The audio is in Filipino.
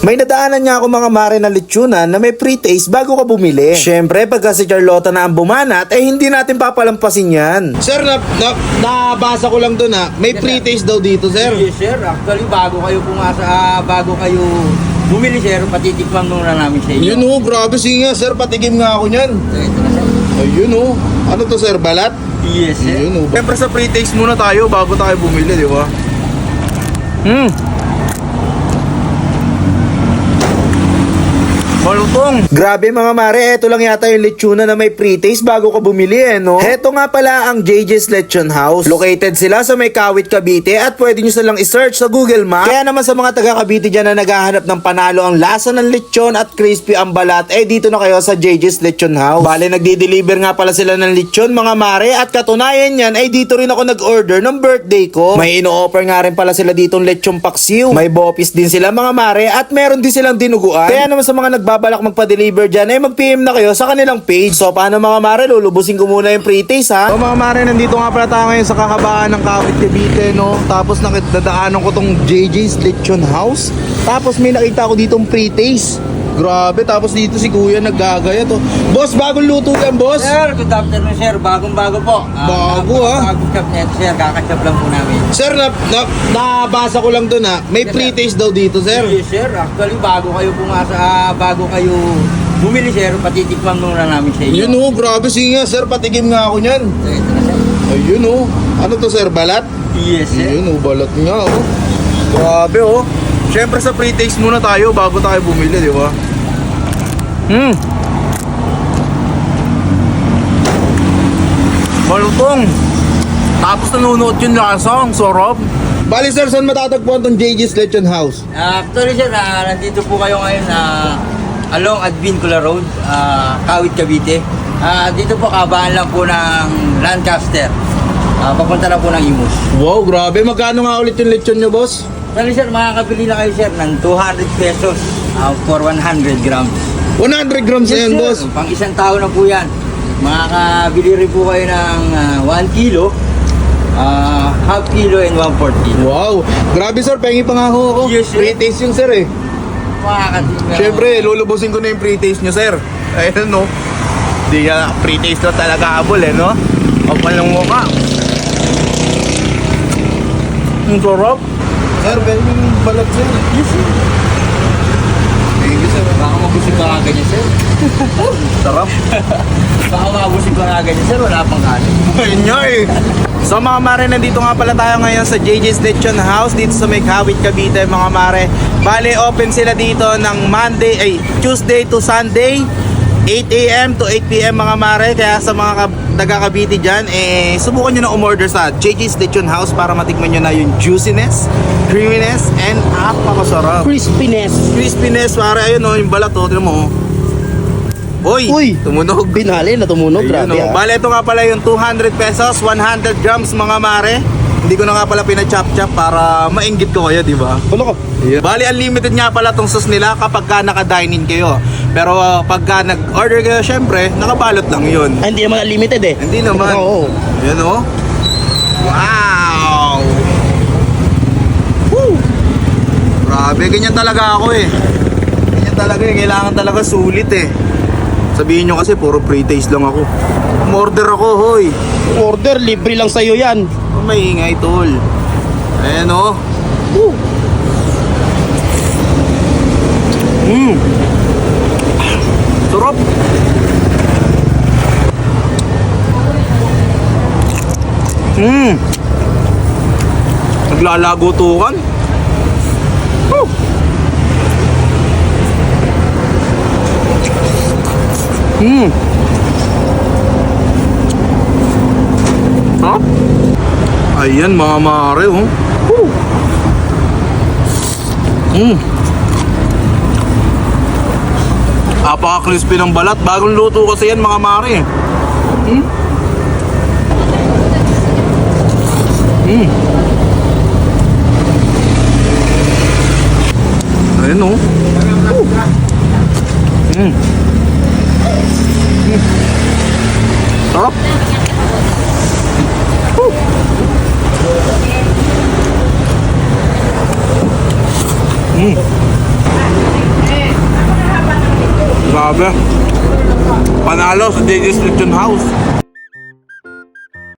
May nadaanan nga ako mga mare na lechonan na may pre-taste bago ka bumili. Syempre, pagka si Charlotta na ang bumanat, eh hindi natin papalampasin yan. Sir, nabasa ko lang doon ha. May pre-taste daw dito, sir. Yes, sir. Actually, bago kayo bago kayo bumili, sir, patitikman muna namin sa inyo. Yun oh, grabe sige nga, sir. Patigim nga ako niyan. Ito na, sir. Ayun oh. Ano to, sir? Balat? Yes, sir. Ayun oh. Siyempre sa pre-taste muna tayo bago tayo bumili, di ba? Malutong. Grabe mga mare, eto lang yata yung lechonan na may pre-taste bago ka bumili no? Heto nga pala ang JJ's Lechon House. Located sila sa may Kawit, Cavite at pwede nyo silang isearch sa Google Maps. Kaya naman sa mga taga Cavite dyan na naghahanap ng panalo ang lasa ng lechon at crispy ang balat, eh dito na kayo sa JJ's Lechon House. Bale, nagdi-deliver nga pala sila ng lechon mga mare at katunayan yan ay dito rin ako nag-order ng birthday ko. May ino-offer nga rin pala sila ditong lechon paksiw. May bopis din sila mga mare at meron din silang dinuguan. Kaya naman sa mga nagbabalak magpa-deliver dyan, ay mag-PM na kayo sa kanilang page. So paano mga mare, lulubusin ko muna yung pre-taste ha. So mga mare, nandito nga pala tayo ngayon sa kakabaan ng Kawit, Cavite, no? Tapos nakidadaanan ko tong JJ's Lechon House. Tapos may nakita ko ditong pre-taste. Grabe, tapos dito si kuya naggagaya to. Boss, bagong luto yan, boss. Sir, good afternoon, sir. Bagong-bago po. Bago, Bagong chop net, sir. Kakachop lang po namin. Sir, nabasa ko lang doon ha. May Yes, pre-taste daw dito, sir. Yes, sir. Actually, bago kayo bumili, sir, patitikman muna namin sa inyo. Yun oh, grabe sige nga, sir. Patigim nga ako niyan. Ito na, sir. Ayun oh. Ano to, sir? Balat? Yes, sir. Ayun oh, balat nga oh. Grabe oh. Siyempre sa pre-taste muna tayo bago tayo bumili, di ba? Malutong. Tapos nanunuot yung lasa, ang sarap. Bali sir, saan matatagpuan tong JJ's Lechon House? Actually, sir, nandito po kayo ngayon along Advincula Road, Kawit, Cavite. Dito po, kabaan lang po ng Lancaster. Papunta na po ng Imus. Wow, grabe. Magkano nga ulit yung lechon nyo, boss? Actually, sir, makakabili na kayo, sir, ng 200 pesos for 100 grams. 100 grams na yan, sir. boss. Pang isang tao na po yan. Makakabili rin po kayo ng 1 kilo, half kilo, and 1/4 kilo. Wow. Grabe sir, pengi pa nga ako. Yes, sir. Pre-taste yun, sir eh. Makakabili. Siyempre, lulubusin ko na yung pre-taste nyo, sir. Ayun, no? Hindi nga pre-taste na talaga abol, eh, no? Kapal ng mukha. Ang sarap. Sir, pwede yung balat, sir. Yes, sir. Thank you, sir. Baka mabusig ka nga ganyan, sir. Sarap. Baka mabusig ka nga ganyan, sir. Wala pang kanin. Ayun nga eh. So mga mare, nandito nga pala tayo ngayon sa JJ's Lechon House dito sa may Kawit, Cavite mga mare. Bale, open sila dito ng Tuesday to Sunday, 8 AM to 8 PM mga mare. Kaya sa mga taga-Cavite dyan, subukan nyo na umorder sa JJ's Lechon House para matikman nyo na yung juiciness, creaminess, and napakasarap. Crispiness, pare. Ayun o, yung balat o, tignan mo o. Uy, tumunog. Binali na tumunog, Ayun, grabe oh. Bale, ito nga pala yung 200 pesos, 100 grams mga mare. Hindi ko na nga pala pina-chop-chop para mainggit ko kayo, di ba? Ano ka? Bale, unlimited nga pala tong sauce nila kapag ka naka-dine-in kayo. Pero pagka nag-order kayo, syempre, nakabalot lang yun. Hindi naman unlimited eh. Hindi naman. Oo. Ayan oh. Wow! Woo! Grabe, ganyan talaga ako eh. Ganyan talaga eh. Kailangan talaga sulit eh. Sabihin nyo kasi puro pre-taste lang ako. Umorder ako, hoy. Order, libre lang sa'yo yan. Oh, maingay, tol. Ayan oh. Sarap. Naglalago tukan. Ha? Ayan mga mare oh. Apaka-crispy ng balat. Bagong luto kasi yan mga mare. Ayan oh. Sarap. Grabe. Panalo sa JJ's Lechon House.